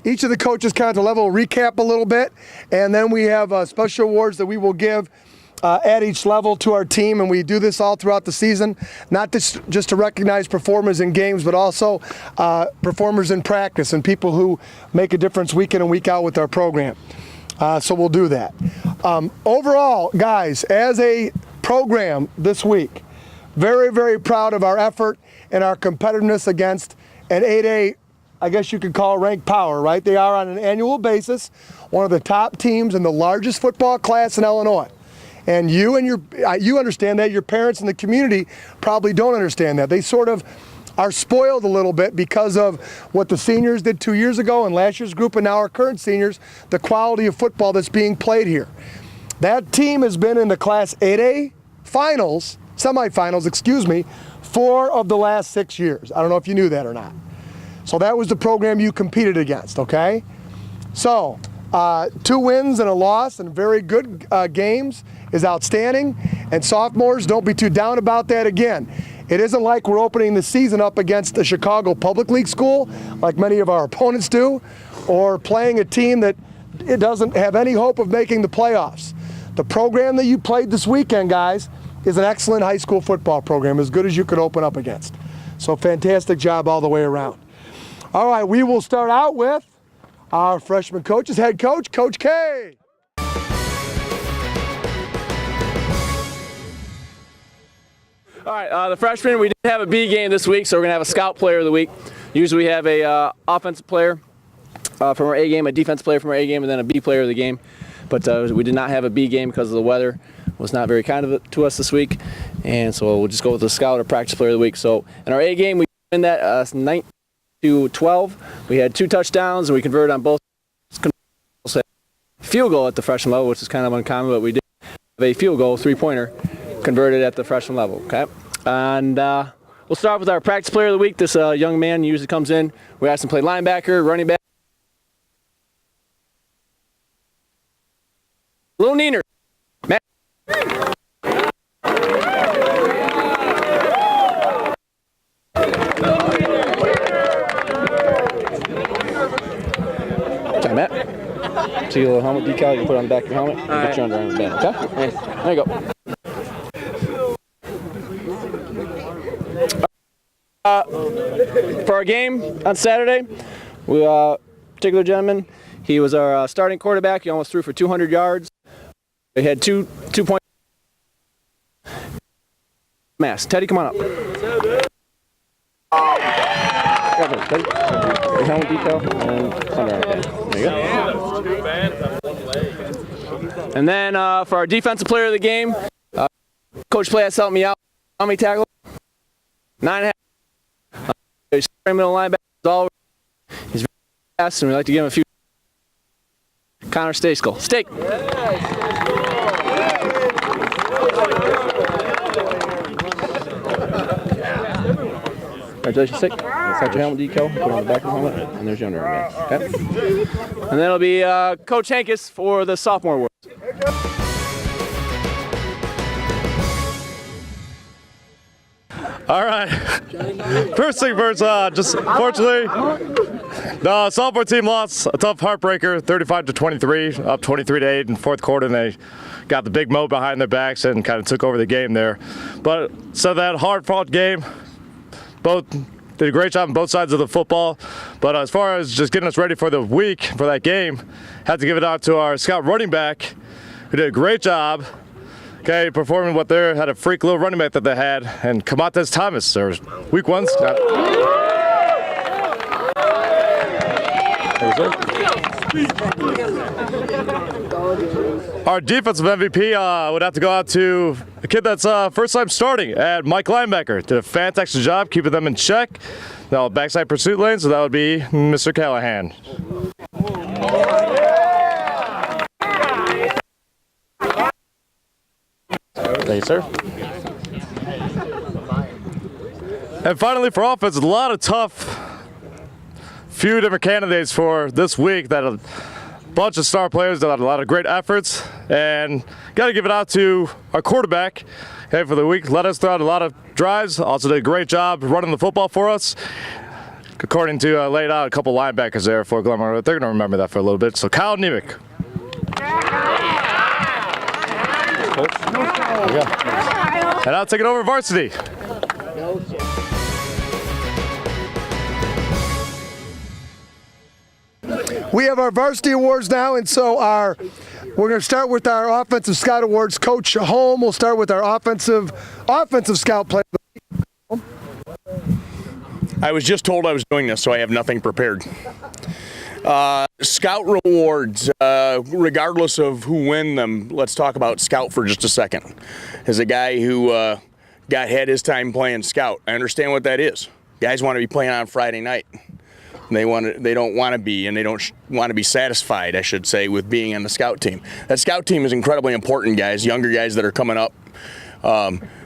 each of the coaches kind of level recap a little bit, and then we have special awards that we will give at each level to our team, and we do this all throughout the season, not just to recognize performers in games, but also performers in practice and people who make a difference week in and week out with our program. So we'll do that. Overall, guys, as a program this week, very, very proud of our effort and our competitiveness against an 8A, I guess you could call ranked power, right? They are on an annual basis one of the top teams in the largest football class in Illinois. And you understand that. Your parents in the community probably don't understand that. They sort of are spoiled a little bit because of what the seniors did 2 years ago and last year's group and now our current seniors, the quality of football that's being played here. That team has been in the Class 8A finals, semifinals, excuse me, 4 of the last 6 years. I don't know if you knew that or not. So that was the program you competed against, okay? So 2 wins and a loss and very good games is outstanding. And sophomores, don't be too down about that again. It isn't like we're opening the season up against the Chicago Public League school, like many of our opponents do, or playing a team that it doesn't have any hope of making the playoffs. The program that you played this weekend, guys, is an excellent high school football program, as good as you could open up against. So fantastic job all the way around. All right, we will start out with our freshman coach's head coach, Coach K. All right, the freshmen, we did have a B game this week, so we're going to have a scout player of the week. Usually we have a offensive player from our A game, a defensive player from our A game, and then a B player of the game. But we did not have a B game because of the weather. It was not very kind to us this week, and so we'll just go with the scout or practice player of the week. So in our A game, we win that 9-12. We had 2 touchdowns, and we converted on both. Field goal at the freshman level, which is kind of uncommon, but we did have a field goal, 3-pointer, converted at the freshman level, okay? And we'll start with our practice player of the week. This young man usually comes in. We asked him to play linebacker, running back. Little Neener. Matt. Sorry, Matt. See your little helmet decal, you can put it on the back of your helmet and get your underarm band, okay? There you go. For our game on Saturday, we particular gentleman, he was our starting quarterback. He almost threw for 200 yards. We had 2 points. Mask. Teddy, come on up. Teddy. Helmet decal and underarm band. There you go. And then for our defensive player of the game, Coach Play has helped me out. How many tackles? 9.5. He's middle linebacker. He's very fast, and we like to give him a few. Connor STEJSKAL. Steak. Congratulations, Steak. Start your helmet decal, put it on the back of the helmet, and there's your underarm. Okay? And then it'll be Coach Hankus for the sophomore awards. All right. First thing first, just unfortunately, the sophomore team lost a tough heartbreaker, 35-23, up 23-8 in fourth quarter, and they got the big moat behind their backs and kind of took over the game there. But so that hard-fought game, both did a great job on both sides of the football. But as far as just getting us ready for the week, for that game, had to give it out to our scout running back, who did a great job. Okay, performing what they had a freak little running back that they had, and KAMONTEZ Thomas, or week 1. Our defensive MVP would have to go out to a kid that's first time starting at Mike Linebacker. Did a fantastic job keeping them in check. Now backside pursuit lane, so that would be Mr. Callahan. Thank you, sir. And finally, for offense, a lot of tough, few different candidates for this week. That a bunch of star players that had a lot of great efforts, and got to give it out to our quarterback. Okay, for the week, led us throughout a lot of drives. Also did a great job running the football for us. according to laid out a couple linebackers there for Glenmar. They're going to remember that for a little bit. So Kyle NIEMIEC. And I'll take it over varsity. We have our varsity awards now, and so we're going to start with our offensive scout awards. Coach Holm will start with our offensive scout player. I was just told I was doing this, so I have nothing prepared. Scout rewards, regardless of who win them, let's talk about scout for just a second. As a guy who had his time playing scout, I understand what that is. Guys want to be playing on Friday night. They don't want to be, and they don't want to be satisfied, I should say, with being on the scout team. That scout team is incredibly important, guys, younger guys that are coming up,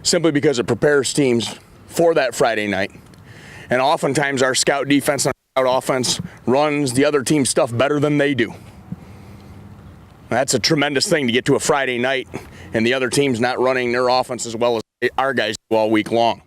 simply because it prepares teams for that Friday night. And oftentimes our scout defense and our scout offense runs the other team's stuff better than they do. That's a tremendous thing to get to a Friday night and the other team's not running their offense as well as our guys do all week long.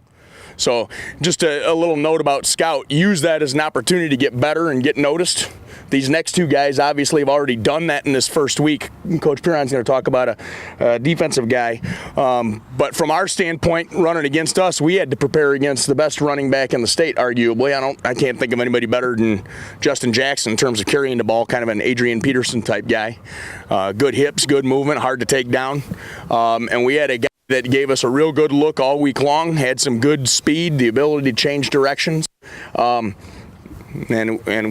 So just a little note about scout, use that as an opportunity to get better and get noticed. These next two guys obviously have already done that in this first week. Coach Piron's going to talk about a defensive guy. But from our standpoint, running against us, we had to prepare against the best running back in the state, arguably. I can't think of anybody better than Justin Jackson in terms of carrying the ball, kind of an Adrian Peterson type guy. Good hips, good movement, hard to take down. And we had a guy that gave us a real good look all week long, had some good speed, the ability to change directions. And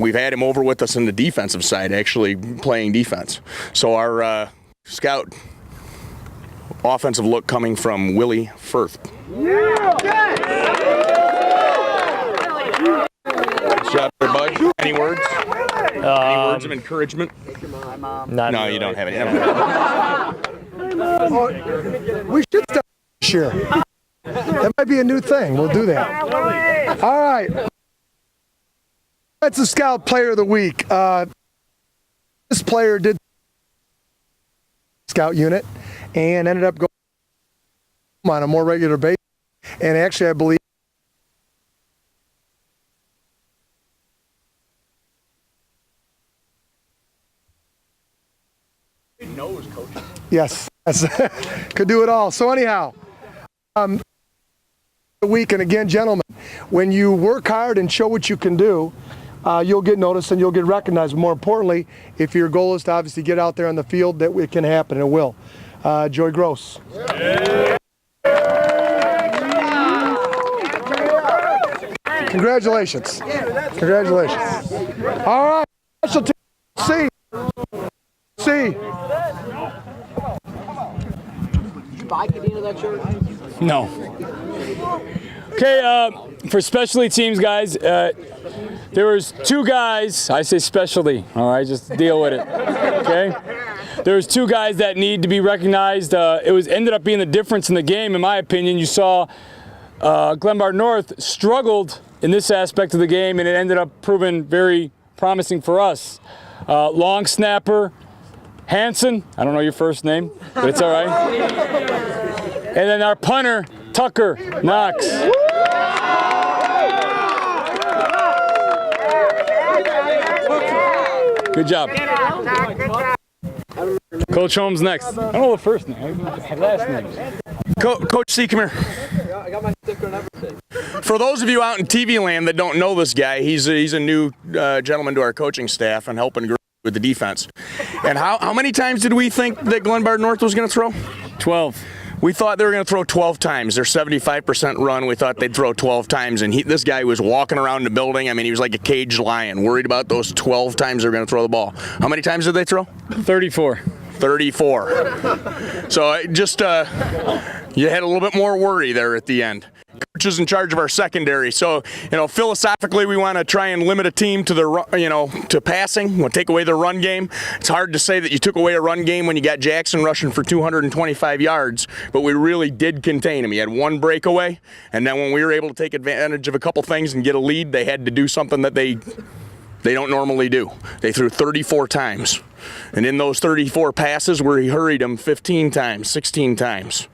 we've had him over with us in the defensive side, actually playing defense. So our scout offensive look coming from WILLY, FIRTH. Good job there, bud. Any words? Any words of encouragement? No, you don't have any. We should start this year. That might be a new thing. We'll do that. All right. That's the Scout Player of the Week. This player did Scout unit and ended up going on a more regular basis. And actually, I believe yes, could do it all. So anyhow, the week, and again, gentlemen, when you work hard and show what you can do, you'll get noticed and you'll get recognized. But more importantly, if your goal is to obviously get out there on the field, that it can happen, it will. Joy Gross. Congratulations. Congratulations. All right. Special team. C. No. Okay, for specialty teams, guys, there was two guys, I say specialty, all right, just deal with it, okay? There was two guys that need to be recognized. It ended up being the difference in the game, in my opinion. You saw Glenbard North struggled in this aspect of the game, and it ended up proving very promising for us. Long snapper, HANSEN, I don't know your first name, but it's all right. And then our punter, Tucker, KNOX. Good job. Coach Holmes next. I don't know the first name, last name. Coach C, come here. For those of you out in TV land that don't know this guy, he's a new gentleman to our coaching staff and helping grow with the defense. And how many times did we think that Glenbard North was going to throw? 12. We thought they were going to throw 12 times. Their 75% run, we thought they'd throw 12 times. And this guy was walking around the building. I mean, he was like a caged lion, worried about those 12 times they were going to throw the ball. How many times did they throw? 34. 34. So just, you had a little bit more worry there at the end. Coach is in charge of our secondary, so philosophically we want to try and limit a team to to passing. We'll take away their run game. It's hard to say that you took away a run game when you got Jackson rushing for 225 yards, but we really did contain him. He had one breakaway, and then when we were able to take advantage of a couple things and get a lead, they had to do something that they don't normally do. They threw 34 times, and in those 34 passes, we hurried them 15 times, 16 times.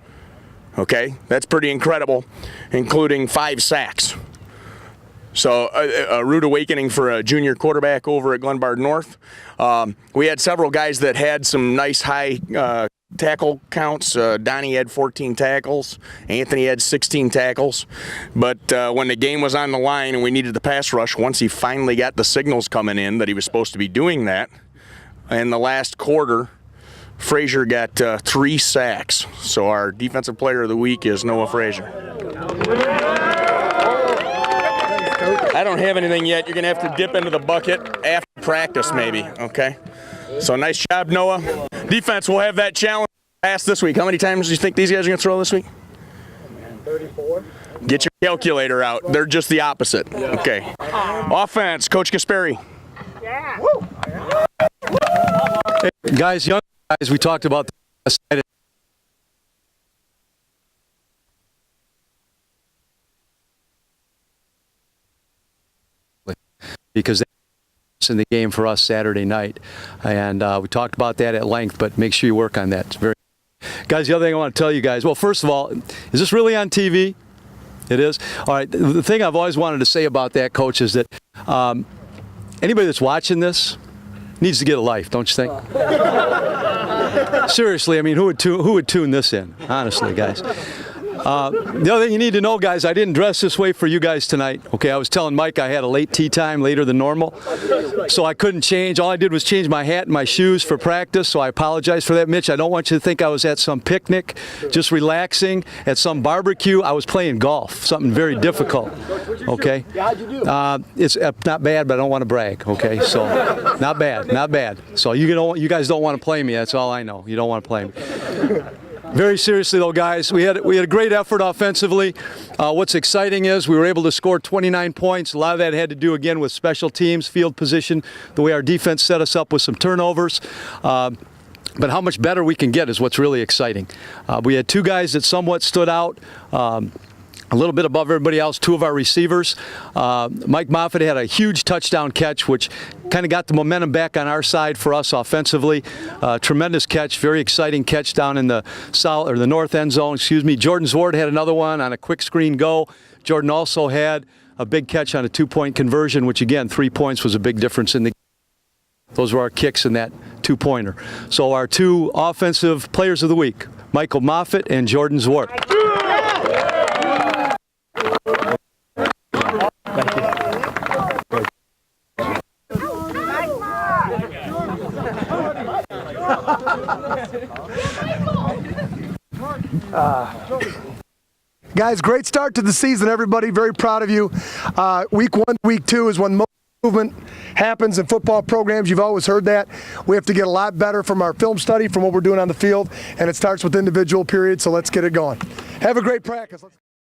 Okay, that's pretty incredible, including 5 sacks. So a rude awakening for a junior quarterback over at Glenbard North. We had several guys that had some nice high tackle counts. Donnie had 14 tackles. Anthony had 16 tackles. But when the game was on the line and we needed the pass rush, once he finally got the signals coming in that he was supposed to be doing that, in the last quarter, Frazier got 3 sacks. So our defensive player of the week is Noah Frazier. I don't have anything yet. You're going to have to dip into the bucket after practice maybe, okay? So nice job, Noah. Defense will have that challenge pass this week. How many times do you think these guys are going to throw this week? 34. Get your calculator out. They're just the opposite. Okay. Offense, Coach Gasperi. Yeah. Hey, guys, young guys, we talked about this because that's in the game for us Saturday night, and we talked about that at length. But make sure you work on that. It's very, guys. The other thing I want to tell you guys. Well, first of all, is this really on TV? It is. All right. The thing I've always wanted to say about that, Coach, is that anybody that's watching this needs to get a life, don't you think? Seriously, I mean, who would tune this in? Honestly, guys. The other thing you need to know, guys, I didn't dress this way for you guys tonight. Okay, I was telling Mike I had a late tea time, later than normal, so I couldn't change. All I did was change my hat and my shoes for practice, so I apologize for that, Mitch. I don't want you to think I was at some picnic, just relaxing, at some barbecue. I was playing golf, something very difficult. Okay? How'd you do? It's not bad, but I don't want to brag. Okay, so not bad, not bad. So you guys don't want to play me. That's all I know. You don't want to play me. Very seriously, though, guys, we had a great effort offensively. What's exciting is we were able to score 29 points. A lot of that had to do, again, with special teams, field position, the way our defense set us up with some turnovers. But how much better we can get is what's really exciting. We had 2 guys that somewhat stood out. A little bit above everybody else, 2 of our receivers. Mike MOFFATT had a huge touchdown catch, which kind of got the momentum back on our side for us offensively. Tremendous catch, very exciting catch down in the south or the north end zone. Jordan ZWART had another one on a quick screen go. Jordan also had a big catch on a 2-point conversion, which again, 3 points was a big difference in the game. Those were our kicks in that 2-pointer. So our 2 offensive players of the week, Michael MOFFATT and Jordan ZWART. Guys, great start to the season, everybody. Very proud of you. Week 1, week 2 is when most movement happens in football programs. You've always heard that. We have to get a lot better from our film study, from what we're doing on the field, and it starts with individual periods, so let's get it going. Have a great practice.